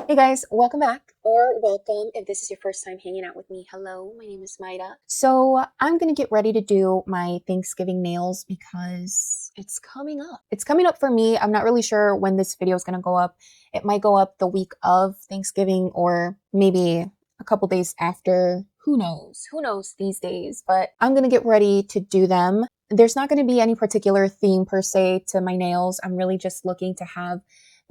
Hey guys, welcome back, or welcome if this is your first time hanging out with me. Hello, my name is Maida. So I'm gonna get ready to do my Thanksgiving nails because it's coming up. It's coming up for me. I'm not really sure when this video is gonna go up. It might go up the week of Thanksgiving or maybe a couple days after. Who knows? Who knows these days? But I'm gonna get ready to do them. There's not gonna be any particular theme per se to my nails. I'm really just looking to have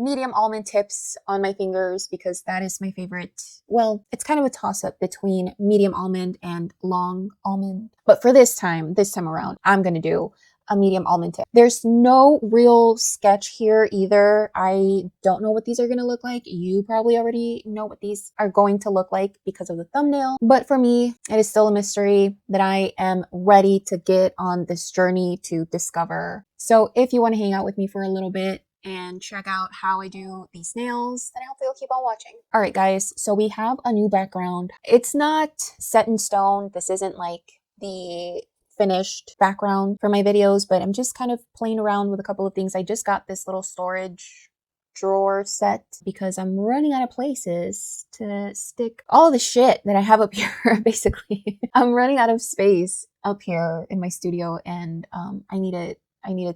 medium almond tips on my fingers because that is my favorite. Well, it's kind of a toss-up between medium almond and long almond. But for this time around, I'm gonna do a medium almond tip. There's no real sketch here either. I don't know what these are gonna look like. You probably already know what these are going to look like because of the thumbnail. But for me, it is still a mystery that I am ready to get on this journey to discover. So if you want to hang out with me for a little bit and check out how I do these nails, then I hope you'll keep on watching. All right, guys, so we have a new background. It's not set in stone. This isn't like the finished background for my videos, but I'm just kind of playing around with a couple of things. I just got this little storage drawer set because I'm running out of places to stick all the shit that I have up here, basically. I'm running out of space up here in my studio, and I needed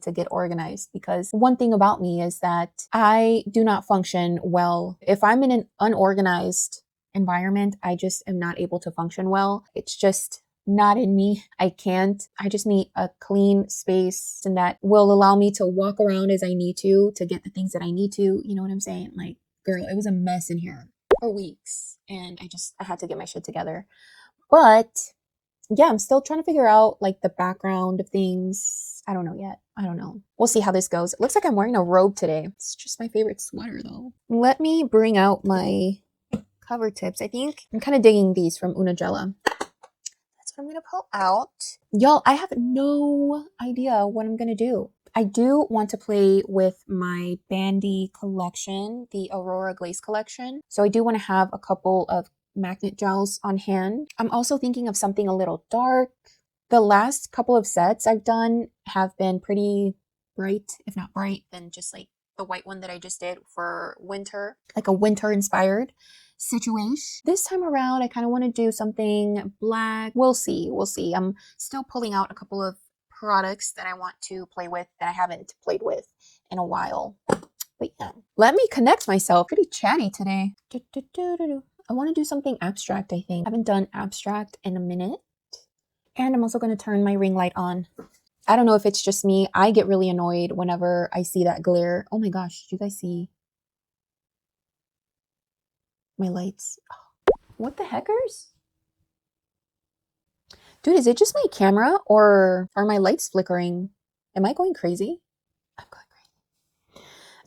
to get organized because one thing about me is that I do not function well. If I'm in an unorganized environment, I just am not able to function well. It's just not in me. I can't. I just need a clean space and that will allow me to walk around as I need to get the things that I need to. You know what I'm saying? Like, girl, it was a mess in here for weeks and I had to get my shit together. But yeah, I'm still trying to figure out like the background of things. I don't know yet. I don't know. We'll see how this goes. It looks like I'm wearing a robe today. It's just my favorite sweater though. Let me bring out my cover tips. I think I'm kind of digging these from Unagella. That's what I'm going to pull out. Y'all, I have no idea what I'm going to do. I do want to play with my Bandi collection, the Aurora Glaze Collection. So I do want to have a couple of magnet gels on hand. I'm also thinking of something a little dark. The last couple of sets I've done have been pretty bright, if not bright, than just like the white one that I just did for winter, like a winter inspired situation. This time around, I kind of want to do something black. We'll see. I'm still pulling out a couple of products that I want to play with that I haven't played with in a while. But yeah, let me connect myself. Pretty chatty today. I want to do something abstract, I think. I haven't done abstract in a minute. And I'm also going to turn my ring light on. I don't know if it's just me. I get really annoyed whenever I see that glare. Oh my gosh, did you guys see my lights? Oh, what the heckers? Dude, is it just my camera or are my lights flickering? Am I going crazy? I'm going crazy.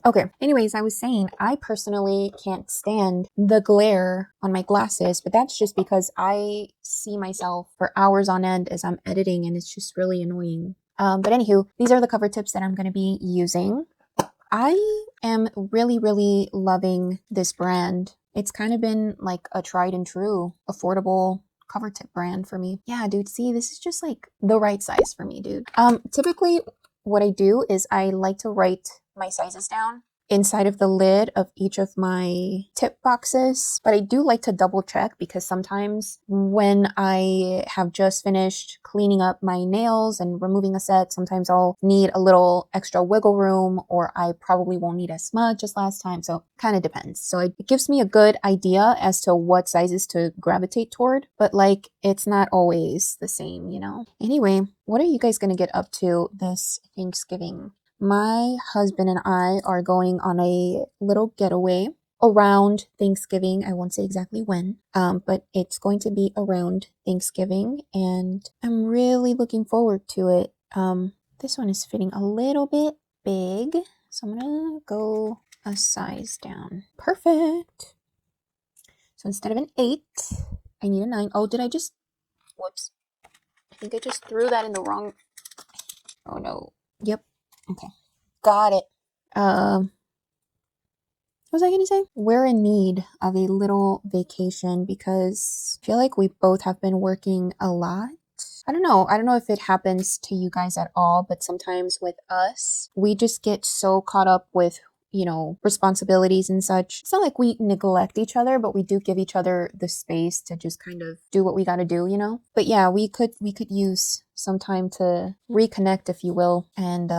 Okay, anyways, I was saying I personally can't stand the glare on my glasses, but that's just because I see myself for hours on end as I'm editing and it's just really annoying. But anywho, these are the cover tips that I'm going to be using. I am really, really loving this brand. It's kind of been like a tried and true, affordable cover tip brand for me. Yeah, dude, see, this is just like the right size for me, dude. Typically what I do is I like to write my sizes down inside of the lid of each of my tip boxes, but I do like to double check because sometimes when I have just finished cleaning up my nails and removing a set, sometimes I'll need a little extra wiggle room or I probably won't need as much as last time, so kind of depends. So it gives me a good idea as to what sizes to gravitate toward, but like it's not always the same, you know? Anyway, what are you guys gonna get up to this Thanksgiving? My husband and I are going on a little getaway around Thanksgiving. I won't say exactly when, but it's going to be around Thanksgiving and I'm really looking forward to it. This one is fitting a little bit big, so I'm gonna go a size down. Perfect. So instead of an 8, I need a 9. Oh, did I just, whoops. I think I just threw that in the wrong, oh no. Yep. Okay, got it. What was I gonna say? We're in need of a little vacation because I feel like we both have been working a lot. I don't know if it happens to you guys at all, but sometimes with us, we just get so caught up with responsibilities and such. It's not like we neglect each other, but we do give each other the space to just kind of do what we got to do. But yeah, we could use some time to reconnect, if you will, and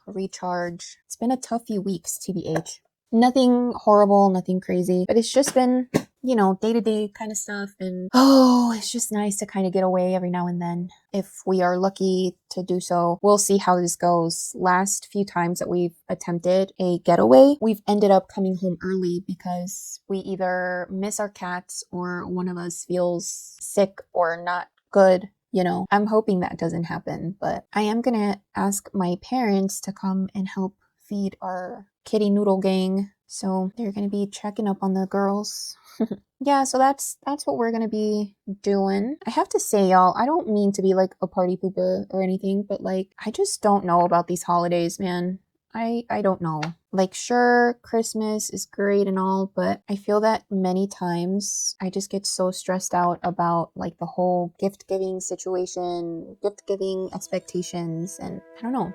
recharge. It's been a tough few weeks, TBH. Nothing horrible, nothing crazy, but it's just been, day-to-day kind of stuff. And it's just nice to kind of get away every now and then if we are lucky to do so. We'll see how this goes. Last few times that we've attempted a getaway, we've ended up coming home early because we either miss our cats or one of us feels sick or not good. I'm hoping that doesn't happen, but I am gonna ask my parents to come and help feed our kitty noodle gang. So they're gonna be checking up on the girls. Yeah, so that's what we're gonna be doing. I have to say, y'all, I don't mean to be like a party pooper or anything, but like I just don't know about these holidays, man. I don't know. Like, sure, Christmas is great and all, but I feel that many times I just get so stressed out about like the whole gift giving situation, gift giving expectations, and I don't know.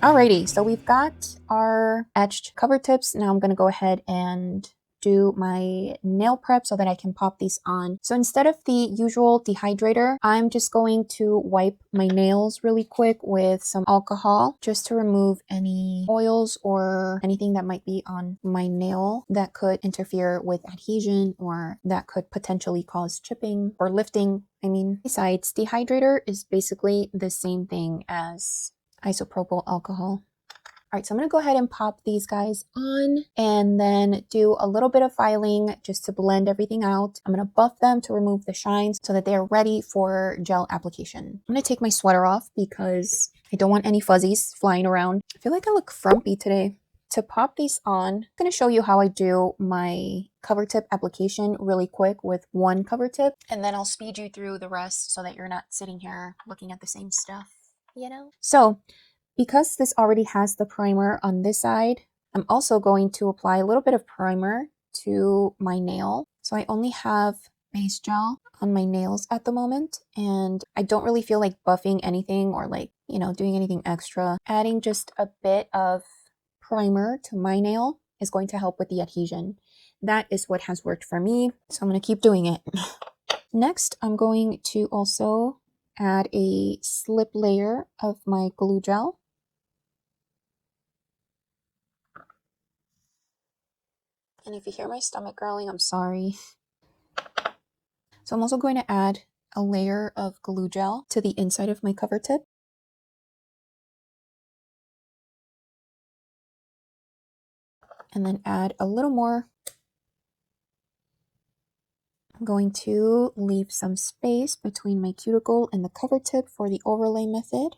Alrighty, so we've got our etched cover tips. Now I'm going to go ahead and do my nail prep so that I can pop these on. So instead of the usual dehydrator, I'm just going to wipe my nails really quick with some alcohol just to remove any oils or anything that might be on my nail that could interfere with adhesion or that could potentially cause chipping or lifting. Besides, dehydrator is basically the same thing as isopropyl alcohol. All right, so I'm going to go ahead and pop these guys on and then do a little bit of filing just to blend everything out. I'm going to buff them to remove the shines so that they are ready for gel application. I'm going to take my sweater off because I don't want any fuzzies flying around. I feel like I look frumpy today. To pop these on, I'm going to show you how I do my cover tip application really quick with one cover tip, and then I'll speed you through the rest so that you're not sitting here looking at the same stuff. So because this already has the primer on this side, I'm also going to apply a little bit of primer to my nail. So I only have base gel on my nails at the moment, and I don't really feel like buffing anything or like, doing anything extra. Adding just a bit of primer to my nail is going to help with the adhesion. That is what has worked for me, so I'm going to keep doing it. Next, I'm going to also add a slip layer of my glue gel. And if you hear my stomach growling, I'm sorry. So I'm also going to add a layer of glue gel to the inside of my cover tip. And then add a little more. I'm going to leave some space between my cuticle and the cover tip for the overlay method.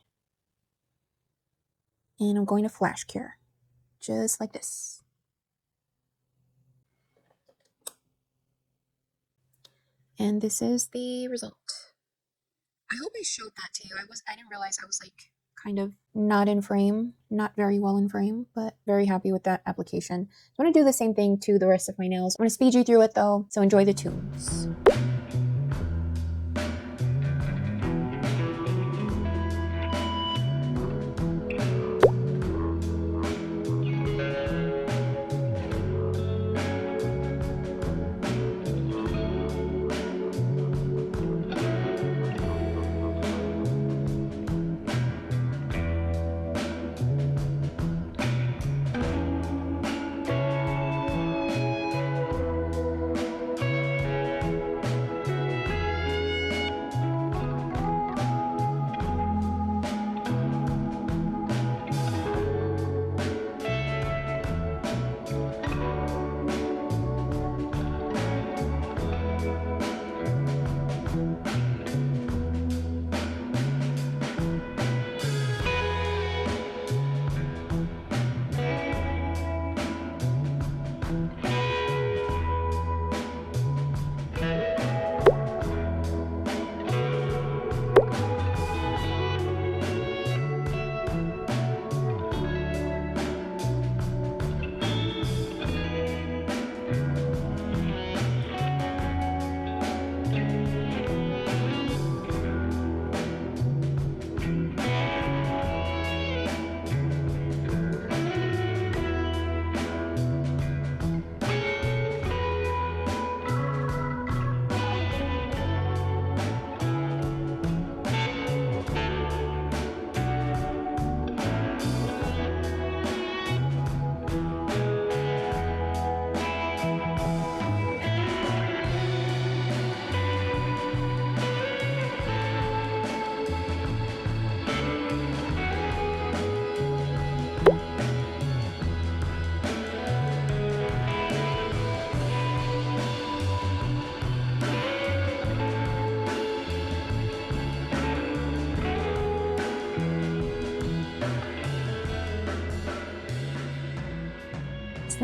And I'm going to flash cure, just like this. And this is the result. I hope I showed that to you. I didn't realize I was like kind of not in frame, not very well in frame, but very happy with that application. I'm going to do the same thing to the rest of my nails. I'm going to speed you through it though, so enjoy the tunes.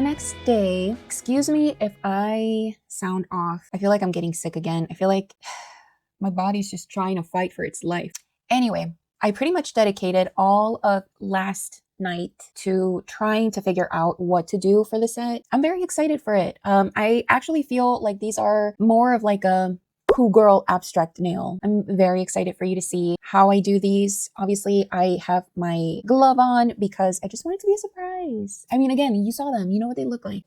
the next day. Excuse me if I sound off. I feel like I'm getting sick again. I feel like my body's just trying to fight for its life. Anyway, I pretty much dedicated all of last night to trying to figure out what to do for the set. I'm very excited for it. I actually feel like these are more of like a cool girl abstract nail. I'm very excited for you to see how I do these. Obviously, I have my glove on because I just want it to be a surprise. I mean, again, you saw them. You know what they look like.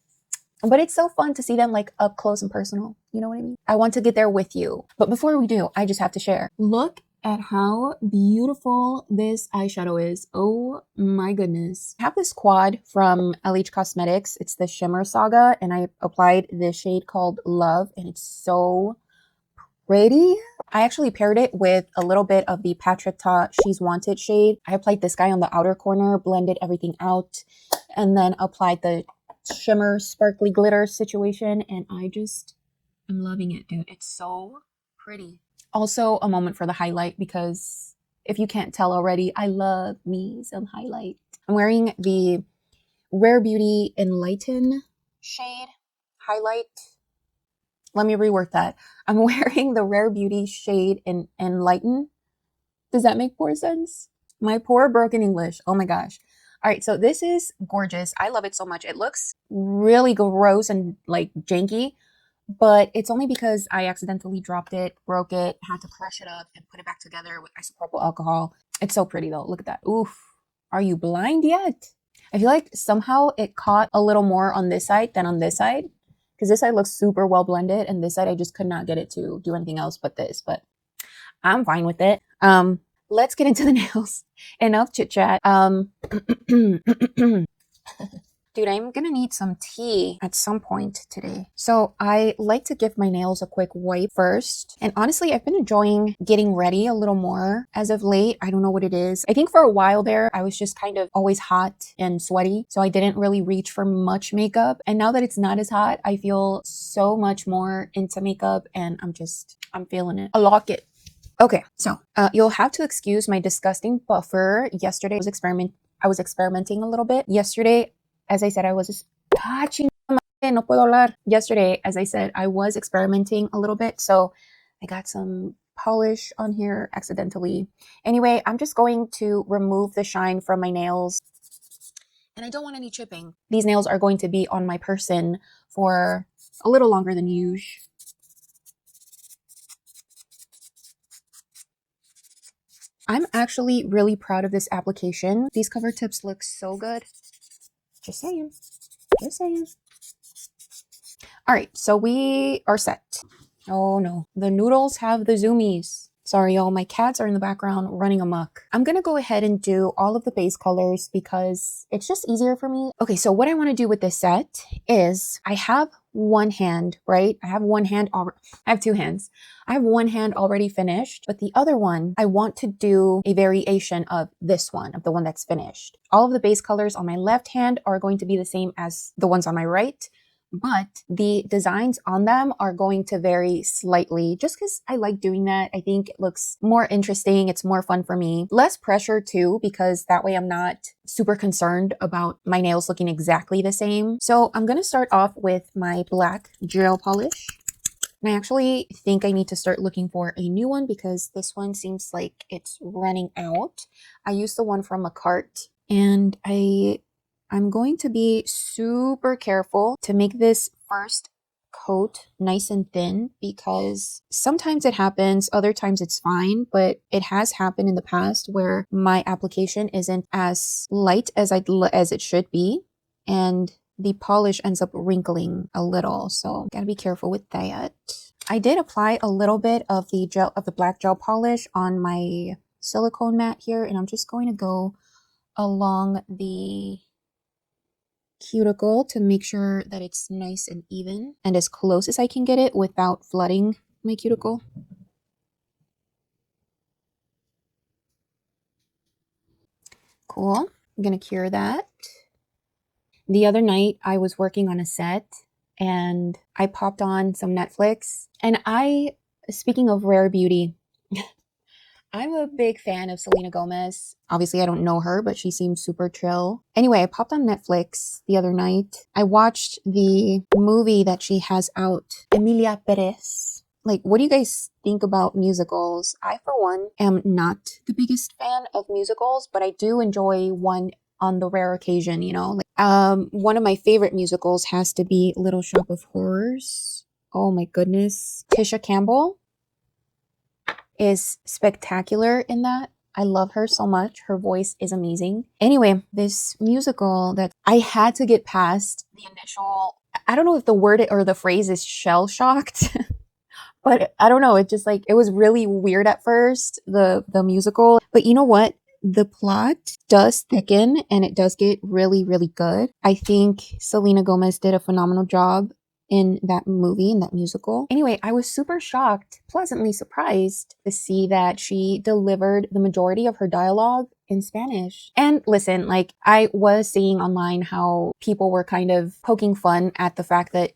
But it's so fun to see them like up close and personal. You know what I mean? I want to get there with you. But before we do, I just have to share. Look at how beautiful this eyeshadow is. Oh my goodness. I have this quad from LH Cosmetics. It's the Shimmer Saga, and I applied this shade called Love, and it's so pretty. I actually paired it with a little bit of the Patrick Ta She's Wanted shade. I applied this guy on the outer corner, blended everything out, and then applied the shimmer sparkly glitter situation, and I'm loving it, dude. It's so pretty. Also a moment for the highlight, because if you can't tell already, I love me some highlight. I'm wearing the Rare Beauty Enlighten shade highlight. Let me rework that. I'm wearing the Rare Beauty shade in Enlighten. Does that make more sense? My poor broken English. Oh my gosh. All right, so this is gorgeous. I love it so much. It looks really gross and like janky, but it's only because I accidentally dropped it, broke it, had to crush it up and put it back together with isopropyl alcohol. It's so pretty though. Look at that. Oof. Are you blind yet? I feel like somehow it caught a little more on this side than on this side, because this side looks super well blended, and this side I just could not get it to do anything else but this, but I'm fine with it. Let's get into the nails. Enough chit chat. Dude, I'm gonna need some tea at some point today. So I like to give my nails a quick wipe first. And honestly, I've been enjoying getting ready a little more as of late. I don't know what it is. I think for a while there, I was just kind of always hot and sweaty. So I didn't really reach for much makeup. And now that it's not as hot, I feel so much more into makeup, and I'm feeling it. I like it. Okay, so you'll have to excuse my disgusting buffer. Yesterday, I was experimenting a little bit. Yesterday, as I said, I was Yesterday, as I said, I was experimenting a little bit, so I got some polish on here accidentally. Anyway, I'm just going to remove the shine from my nails, and I don't want any chipping. These nails are going to be on my person for a little longer than usual. I'm actually really proud of this application. These cover tips look so good. Just saying. Just saying. All right, so we are set. Oh no, the noodles have the zoomies. Sorry, y'all, my cats are in the background running amok. I'm gonna go ahead and do all of the base colors because it's just easier for me. Okay, so what I wanna do with this set is I have one hand, right? I have two hands. I have one hand already finished, but the other one, I want to do a variation of this one, of the one that's finished. All of the base colors on my left hand are going to be the same as the ones on my right, but the designs on them are going to vary slightly just because I like doing that. I think it looks more interesting. It's more fun for me. Less pressure too, because that way I'm not super concerned about my nails looking exactly the same. So I'm going to start off with my black gel polish. And I actually think I need to start looking for a new one because this one seems like it's running out. I used the one from a cart, and I'm going to be super careful to make this first coat nice and thin because sometimes it happens, other times it's fine, but it has happened in the past where my application isn't as light as it should be, and the polish ends up wrinkling a little, so gotta be careful with that. I did apply a little bit of the black gel polish on my silicone mat here, and I'm just going to go along the cuticle to make sure that it's nice and even and as close as I can get it without flooding my cuticle. Cool. I'm gonna cure that. The other night I was working on a set and I popped on some Netflix, and speaking of rare beauty, I'm a big fan of Selena Gomez. Obviously, I don't know her, but she seems super chill. Anyway, I popped on Netflix the other night. I watched the movie that she has out, Emilia Perez. Like, what do you guys think about musicals? I, for one, am not the biggest fan of musicals, but I do enjoy one on the rare occasion, you know. Like, one of my favorite musicals has to be Little Shop of Horrors. Oh my goodness. Tisha Campbell is spectacular in that. I love her so much. Her voice is amazing. Anyway, this musical that I had to get past the initial, I don't know if the word or the phrase is shell shocked, but I don't know. It just like, it was really weird at first, the musical. But you know what? The plot does thicken and it does get really, really good. I think Selena Gomez did a phenomenal job in that movie, in that musical. Anyway, I was super shocked, pleasantly surprised to see that she delivered the majority of her dialogue in Spanish. And listen, like, I was seeing online how people were kind of poking fun at the fact that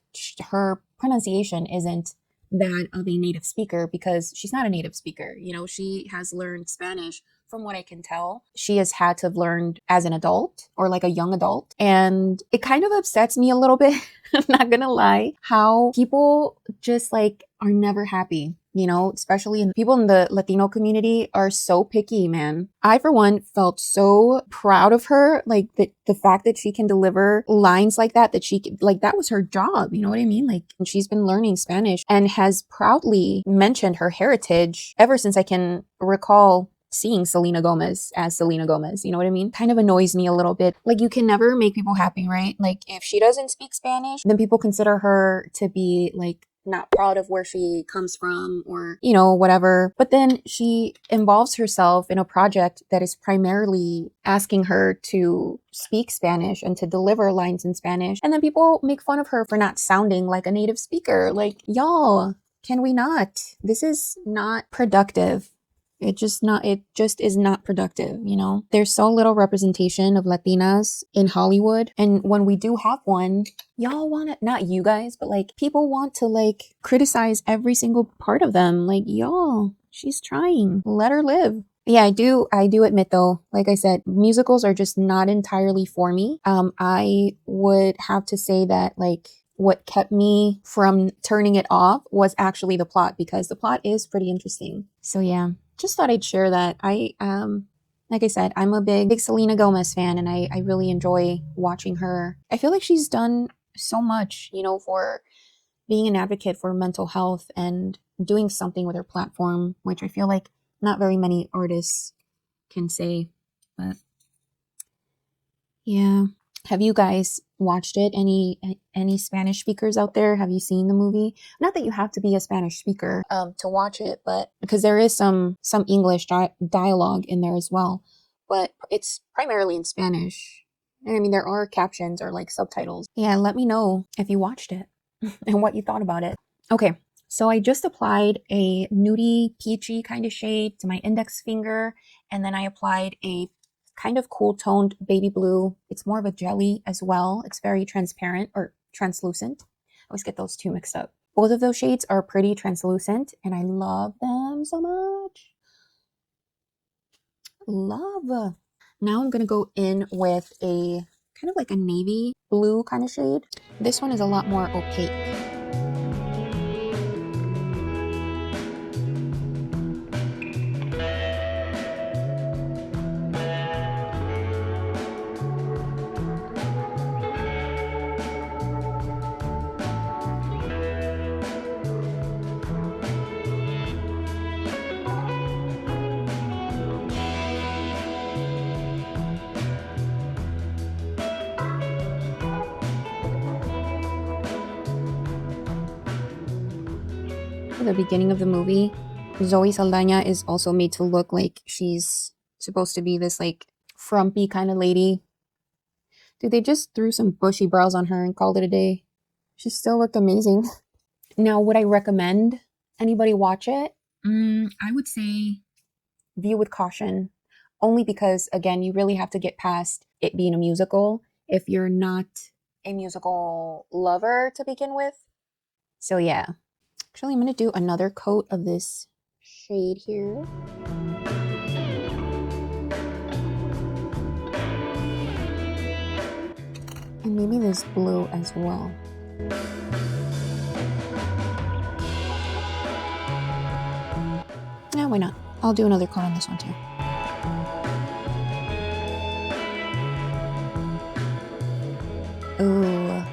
her pronunciation isn't that of a native speaker, because she's not a native speaker. You know, she has learned Spanish. From what I can tell, she has had to have learned as an adult or like a young adult. And it kind of upsets me a little bit, I'm not gonna lie, how people just like are never happy. You know, especially people in the Latino community are so picky, man. I, for one, felt so proud of her. Like the fact that she can deliver lines like that she could, like, that was her job. You know what I mean? Like, she's been learning Spanish and has proudly mentioned her heritage ever since I can recall seeing Selena Gomez as Selena Gomez. You know what I mean? Kind of annoys me a little bit. Like, you can never make people happy, right? Like, if she doesn't speak Spanish, then people consider her to be like not proud of where she comes from, or, you know, whatever. But then she involves herself in a project that is primarily asking her to speak Spanish and to deliver lines in Spanish. And then people make fun of her for not sounding like a native speaker. Like, y'all, can we not? This is not productive. It just is not productive, you know? There's so little representation of Latinas in Hollywood. And when we do have one, y'all want to, not you guys, but like people want to like criticize every single part of them. Like, y'all, she's trying. Let her live. Yeah, I do admit though, like I said, musicals are just not entirely for me. I would have to say that like what kept me from turning it off was actually the plot, because the plot is pretty interesting. So yeah. Just thought I'd share that. Like I said, I'm a big Selena Gomez fan, and I really enjoy watching her. I feel like she's done so much, you know, for being an advocate for mental health and doing something with her platform, which I feel like not very many artists can say. But yeah. Have you guys watched it? Any Spanish speakers out there? Have you seen the movie? Not that you have to be a Spanish speaker to watch it, but because there is some English dialogue in there as well, but it's primarily in Spanish. And I mean, there are captions or like subtitles. Yeah, let me know if you watched it and what you thought about it. Okay, so I just applied a nudie peachy kind of shade to my index finger, and then I applied a kind of cool toned baby blue. It's more of a jelly as well. It's very transparent or translucent. I always get those two mixed up. Both of those shades are pretty translucent and I love them so much. Love. Now I'm going to go in with a kind of like a navy blue kind of shade. This one is a lot more opaque. The beginning of the movie, Zoe Saldana is also made to look like she's supposed to be this like frumpy kind of lady. Dude, they just threw some bushy brows on her and called it a day. She still looked amazing. Now, would I recommend anybody watch it? I would say view with caution, only because, again, you really have to get past it being a musical if you're not a musical lover to begin with. So yeah. Actually, I'm going to do another coat of this shade here. maybe this blue as well. Yeah, why not? I'll do another coat on this one too. Ooh,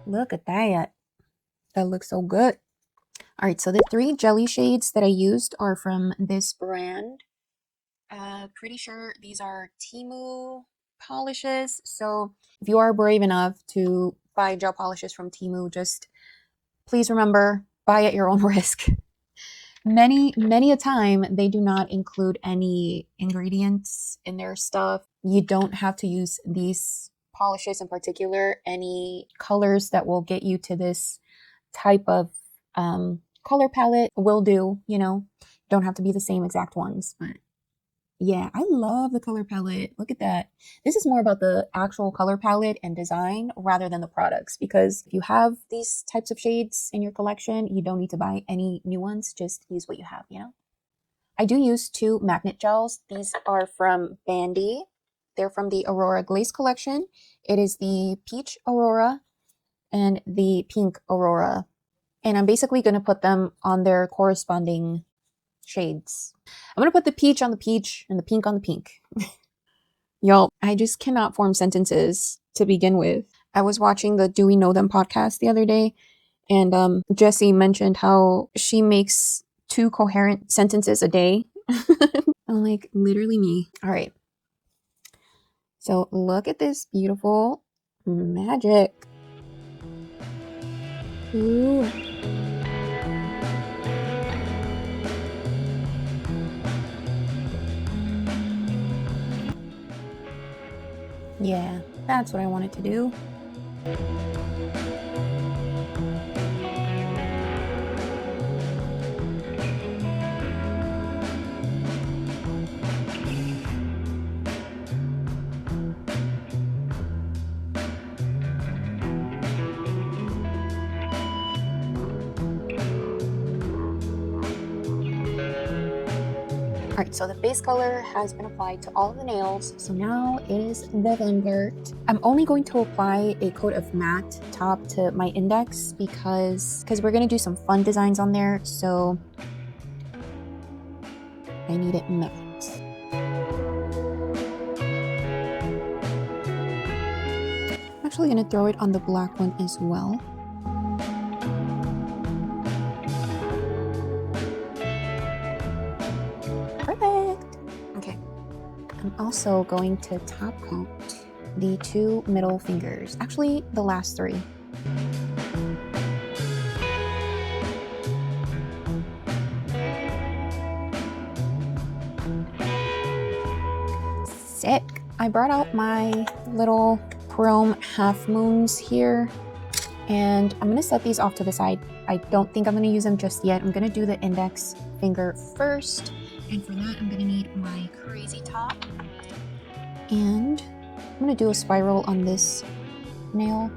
look at that. That looks so good. All right, so the 3 jelly shades that I used are from this brand. Pretty sure these are Temu polishes. So if you are brave enough to buy gel polishes from Temu, just please remember, buy at your own risk. Many a time, they do not include any ingredients in their stuff. You don't have to use these polishes in particular. Any colors that will get you to this type of color palette will do, you know. Don't have to be the same exact ones, but yeah, I love the color palette. Look at that. This is more about the actual color palette and design rather than the products, because if you have these types of shades in your collection, you don't need to buy any new ones. Just use what you have, you know? I do use 2 magnet gels. These are from Bandi. They're from the Aurora Glaze Collection. It is the Peach Aurora and the Pink Aurora. And I'm basically going to put them on their corresponding shades. I'm gonna put the peach on the peach and the pink on the pink. Y'all, I just cannot form sentences to begin with. I was watching the Do We Know Them podcast the other day, and Jessie mentioned how she makes 2 coherent sentences a day. I'm like, literally me. All right. So look at this beautiful magic. Ooh. Yeah, that's what I wanted to do. Alright, so the base color has been applied to all of the nails. So now it is the fun part. I'm only going to apply a coat of matte top to my index because we're going to do some fun designs on there. So I need it matte. I'm actually going to throw it on the black one as well. Perfect. Okay. I'm also going to top coat the 2 middle fingers. Actually, the last 3. Sick. I brought out my little chrome half moons here, and I'm gonna set these off to the side. I don't think I'm gonna use them just yet. I'm gonna do the index finger first, and for that I'm gonna need my crazy top, and I'm gonna do a spiral on this nail.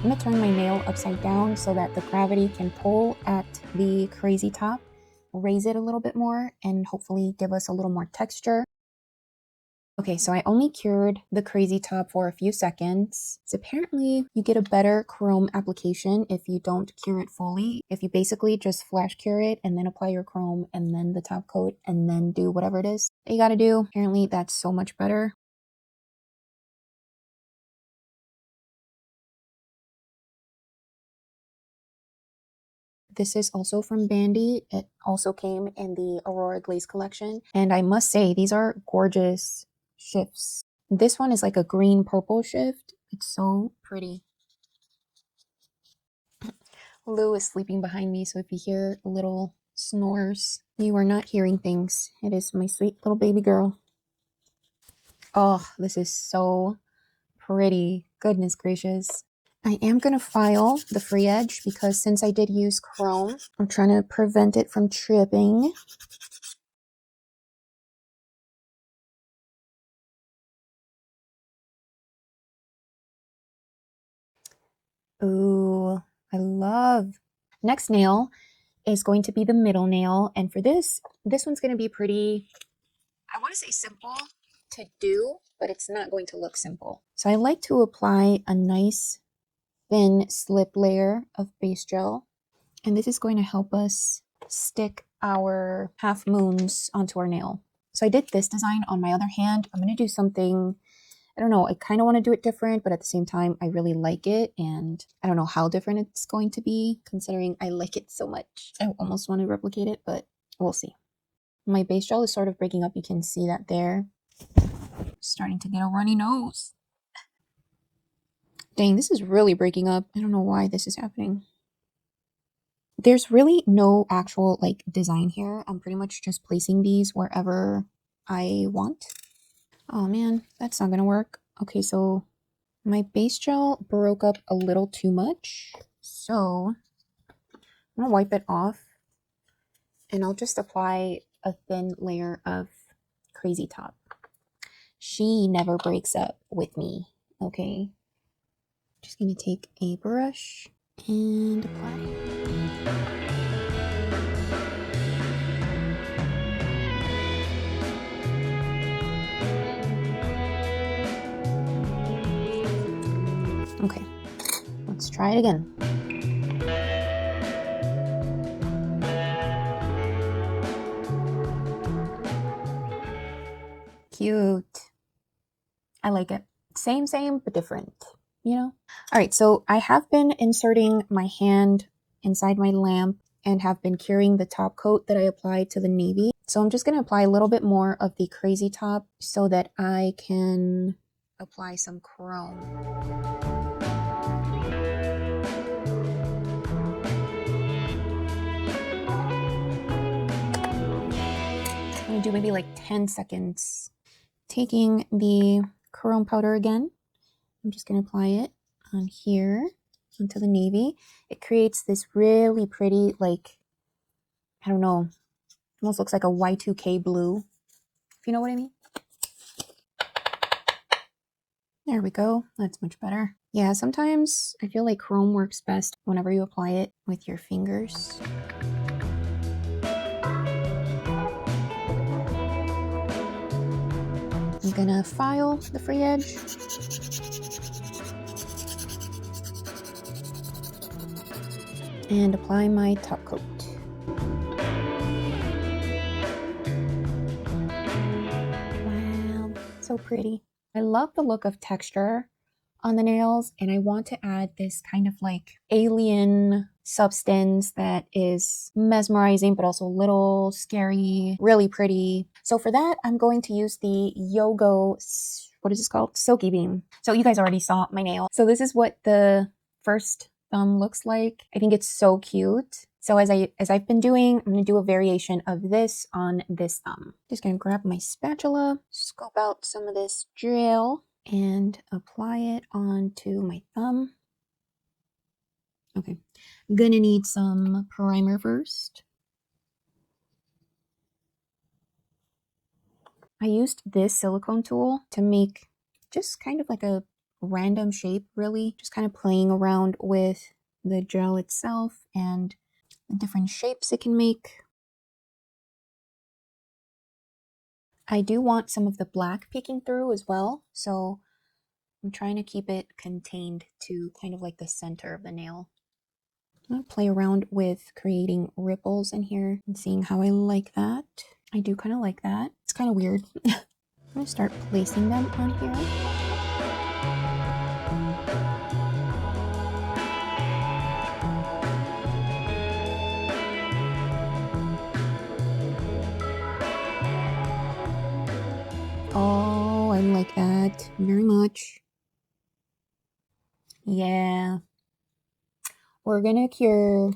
I'm gonna turn my nail upside down so that the gravity can pull at the crazy top, raise it a little bit more, and hopefully give us a little more texture. Okay, so I only cured the crazy top for a few seconds. So apparently you get a better chrome application if you don't cure it fully. If you basically just flash cure it and then apply your chrome and then the top coat and then do whatever it is that you gotta do. Apparently that's so much better. This is also from Bandi. It also came in the Aurora Glaze Collection. And I must say, these are gorgeous shifts. This one is like a green purple shift. It's so pretty. Lou is sleeping behind me, so if you hear little snores, you are not hearing things. It is my sweet little baby girl. Oh, this is so pretty. Goodness gracious. I am going to file the free edge because since I did use chrome, I'm trying to prevent it from tripping. Ooh, I love. Next nail is going to be the middle nail. And for this one's going to be pretty, I want to say simple to do, but it's not going to look simple. So I like to apply a nice thin slip layer of base gel. And this is going to help us stick our half moons onto our nail. So I did this design on my other hand. I'm going to do something, I don't know, I kind of want to do it different, but at the same time, I really like it. And I don't know how different it's going to be, considering I like it so much. I almost want to replicate it, but we'll see. My base gel is sort of breaking up. You can see that there. Starting to get a runny nose. Dang, this is really breaking up. I don't know why this is happening. There's really no actual like design here. I'm pretty much just placing these wherever I want. Oh man, that's not gonna work. Okay, so my base gel broke up a little too much. So I'm gonna wipe it off and I'll just apply a thin layer of Crazy Top. She never breaks up with me, okay? Just gonna take a brush and apply. Okay, let's try it again. Cute. I like it. Same, but different, you know? All right, so I have been inserting my hand inside my lamp and have been curing the top coat that I applied to the navy. So I'm just gonna apply a little bit more of the Crazy Top so that I can apply some chrome. I'm gonna do maybe like 10 seconds. Taking the chrome powder again, I'm just gonna apply it on here onto the navy. It creates this really pretty, like, I don't know, almost looks like a Y2K blue, if you know what I mean. There we go. That's much better. Yeah, sometimes I feel like chrome works best whenever you apply it with your fingers. I'm gonna file the free edge. And apply my top coat. Wow, so pretty. I love the look of texture on the nails, and I want to add this kind of like alien substance that is mesmerizing but also a little scary, really pretty. So for that, I'm going to use the YOGO, what is this called? Silky Beam. So you guys already saw my nail. So this is what the first thumb looks like. I think it's so cute. So as I've been doing, I'm gonna do a variation of this on this thumb. Just gonna grab my spatula, scoop out some of this gel, and apply it onto my thumb. Okay, I'm gonna need some primer first. I used this silicone tool to make just kind of like a random shape, really. Just kind of playing around with the gel itself and the different shapes it can make. I do want some of the black peeking through as well, so I'm trying to keep it contained to kind of like the center of the nail. I'm going to play around with creating ripples in here and seeing how I like that. I do kind of like that. It's kind of weird. I'm going to start placing them on here. Oh, I like that very much. Yeah. we're gonna cure.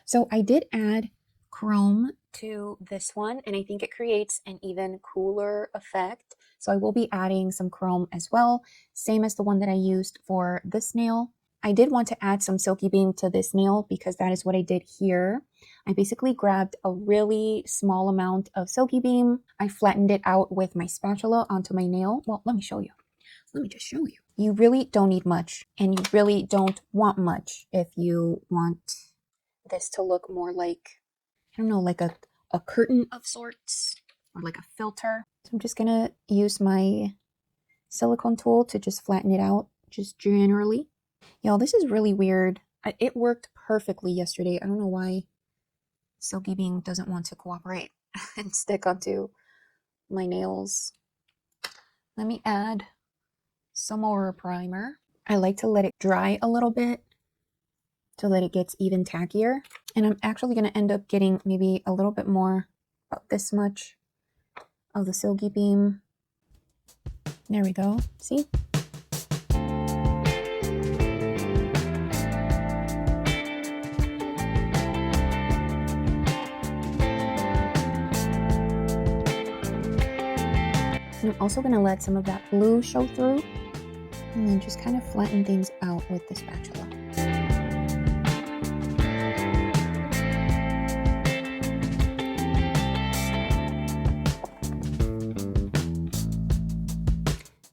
So I did add chrome to this one, and I think it creates an even cooler effect. So I will be adding some chrome as well, same as the one that I used for this nail. I did want to add some Silky Beam to this nail because that is what I did here. I basically grabbed a really small amount of Silky Beam. I flattened it out with my spatula onto my nail. Well, let me show you. Let me just show you. You really don't need much, and you really don't want much if you want this to look more like, I don't know, like a curtain of sorts, or like a filter. So I'm just gonna use my silicone tool to just flatten it out, just generally. Y'all, this is really weird. It worked perfectly yesterday. I don't know why Silky Beam doesn't want to cooperate and stick onto my nails. Let me add some more primer. I like to let it dry a little bit so that it gets even tackier. And I'm actually going to end up getting maybe a little bit more, about this much of the Silky Beam. There we go. See? And I'm also going to let some of that blue show through, and then just kind of flatten things out with the spatula.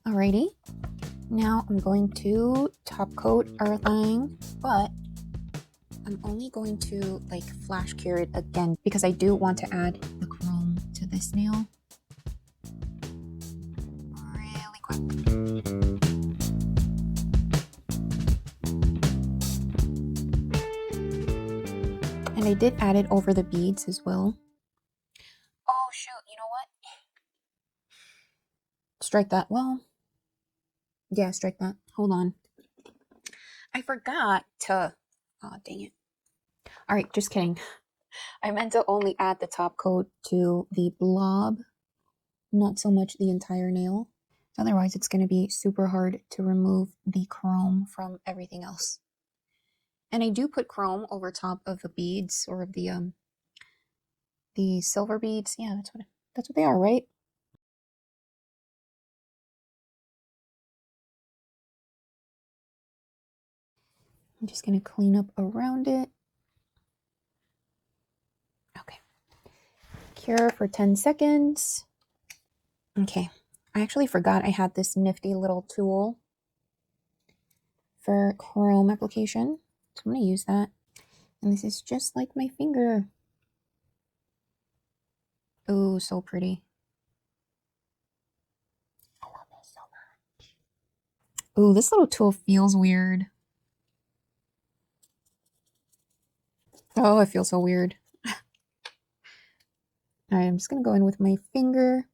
Alrighty, now I'm going to top coat everything, but I'm only going to like flash cure it again because I do want to add the chrome to this nail really quick. And I did add it over the beads as well. Oh shoot, you know what? Strike that. Well, yeah, strike that. Hold on. I forgot to, oh dang it. All right, just kidding. I meant to only add the top coat to the blob, not so much the entire nail. Otherwise, it's going to be super hard to remove the chrome from everything else. And I do put chrome over top of the beads, or of the silver beads. Yeah, that's what they are, right? I'm just going to clean up around it. Okay. Cure for 10 seconds. Okay. I actually forgot I had this nifty little tool for chrome application. So I'm going to use that. And this is just like my finger. Oh, so pretty. I love this so much. Oh, this little tool feels weird. Oh, it feels so weird. All right, I'm just going to go in with my finger.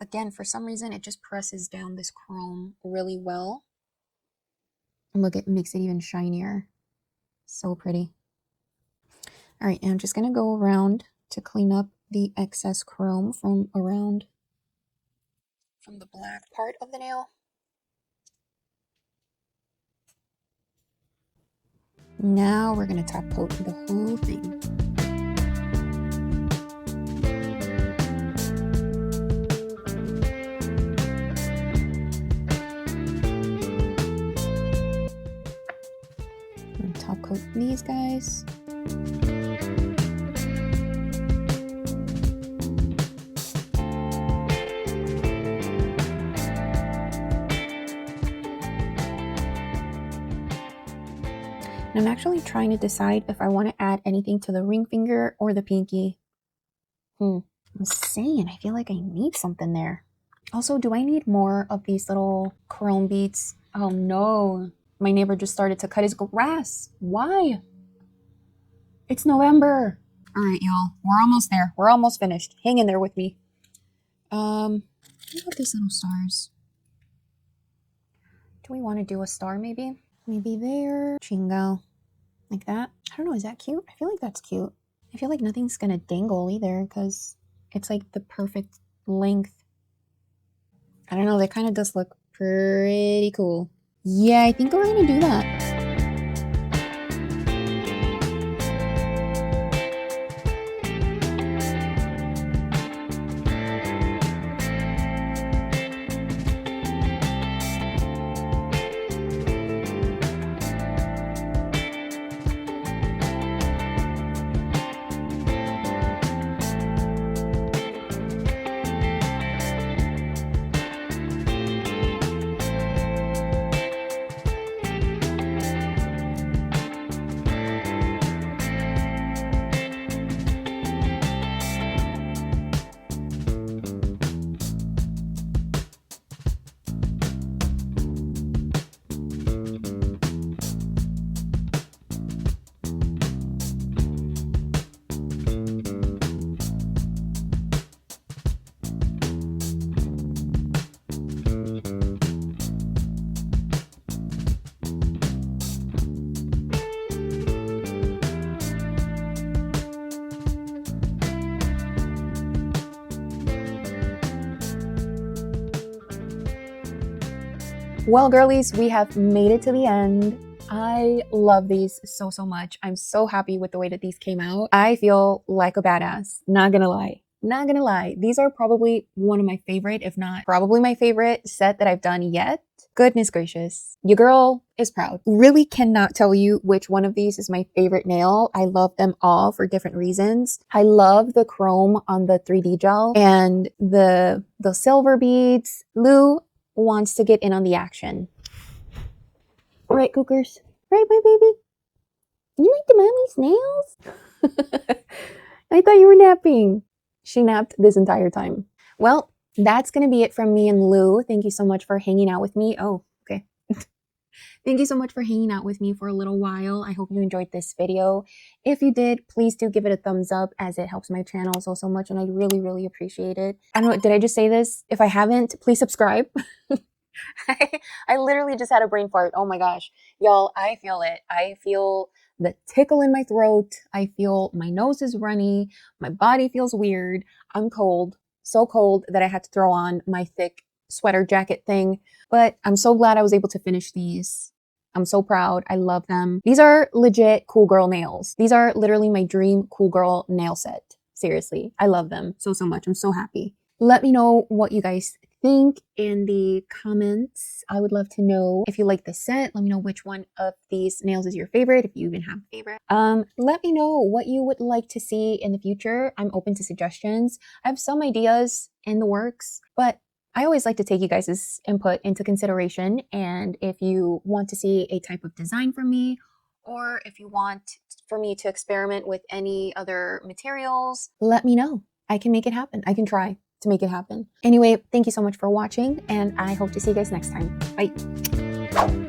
Again, for some reason, it just presses down this chrome really well. And look, it makes it even shinier. So pretty. All right, and I'm just going to go around to clean up the excess chrome from the black part of the nail. Now we're going to top coat the whole thing. And top coat these guys. And I'm actually trying to decide if I want to add anything to the ring finger or the pinky. I'm saying, I feel like I need something there. Also, do I need more of these little chrome beads? Oh no, my neighbor just started to cut his grass. Why? It's November. All right, y'all, we're almost there. We're almost finished. Hang in there with me. What about these little stars? Do we want to do a star maybe? Maybe there. Chingo. Like that. I don't know, is that cute? I feel like that's cute. I feel like nothing's gonna dangle either because it's like the perfect length. I don't know, that kind of does look pretty cool. Yeah, I think we're gonna do that. Well, girlies, we have made it to the end. I love these so much. I'm so happy with the way that these came out. I feel like a badass. Not gonna lie. Not gonna lie. These are probably one of my favorite, if not probably my favorite set that I've done yet. Goodness gracious. Your girl is proud. Really cannot tell you which one of these is my favorite nail. I love them all for different reasons. I love the chrome on the 3D gel and the silver beads. Lou wants to get in on the action. Right, Cookers? Right, my baby? You like the mommy's nails? I thought you were napping. She napped this entire time. Well, that's going to be it from me and Lou. Thank you so much for hanging out with me. Oh, okay. Thank you so much for hanging out with me for a little while. I hope you enjoyed this video. If you did, please do give it a thumbs up as it helps my channel so much and I really appreciate it. I don't know, did I just say this? If I haven't, please subscribe. I literally just had a brain fart. Oh my gosh. Y'all, I feel it. I feel the tickle in my throat. I feel my nose is runny. My body feels weird. I'm cold. So cold that I had to throw on my thick sweater jacket thing. But I'm so glad I was able to finish these. I'm so proud. I love them. These are legit cool girl nails. These are literally my dream cool girl nail set. Seriously. I love them so much. I'm so happy. Let me know what you guys think in the comments. I would love to know if you like the set. Let me know which one of these nails is your favorite, if you even have a favorite. Let me know what you would like to see in the future. I'm open to suggestions. I have some ideas in the works, but I always like to take you guys' input into consideration. And if you want to see a type of design from me, or if you want for me to experiment with any other materials, let me know. I can make it happen. I can try to make it happen. Anyway, thank you so much for watching, and I hope to see you guys next time. Bye.